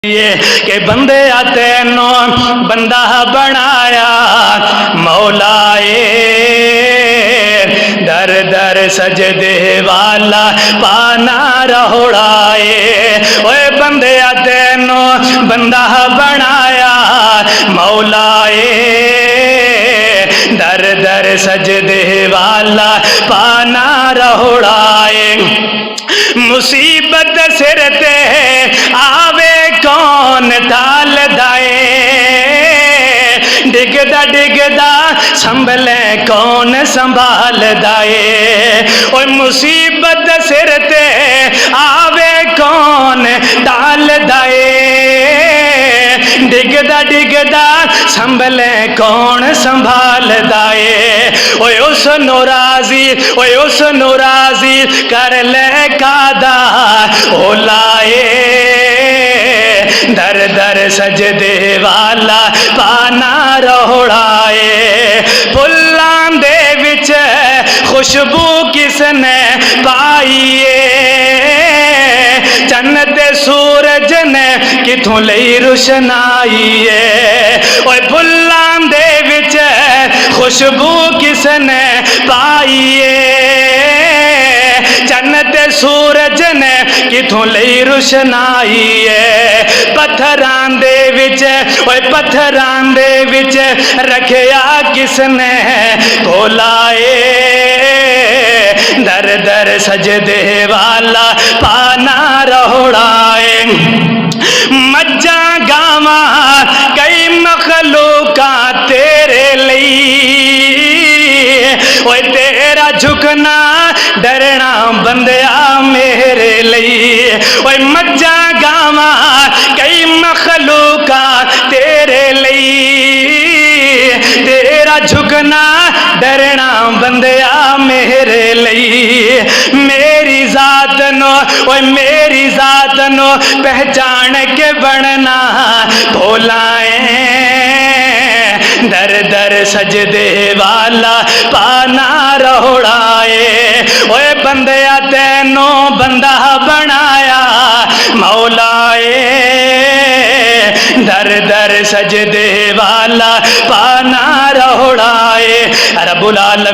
کہ بندے تینوں بندہ بنایا مولائے در در سجدے والا پانا رہوڑائے اوے بندے تینوں بندہ بنایا مولائے در در سجدے والا پانا رہوڑائے مصیبت سر تے آوے کون ٹال دائے ڈگدا ڈگدا سنبھلے کون سنبھال دائے اوہ مصیبت سر تے آوے کون ٹال دائے ڈگدا ڈگدا سنبھلے کون سنبھال دائے اوہ اس نورازی کر لے کادا او لائے در در سجدے والا پانا رہوڑائے پھلاں دے وچ خوشبو کس نے پائیے جنت سورج نے کتھوں لئی روشنائیے اوہ پھلاں دے وچ خوشبو کس نے پائیے جنت سورج نے کتھوں لئی روشنائیے پتھران دے وچ رکھیا کس نے کھولائے در در سجدے والا پانا رہوڑائے مجھاں گاواں کئی مخلوقات تیرے لئی اوہ تیرا جھکنا ڈرنا بندیا میرے لئی اوہ مجھاں گاواں کئی مخلوقات تیرے لئی تیرا جھکنا ڈرنا بندیا میرے لئی میری ذات نو پہچان کے بننا بھولائیں در در سجدے والا پانا رہوڑائے اوے بندیا تینوں بندہ بنایا مولائے در در سجدے والا پانا رہوڑائے رب العالمین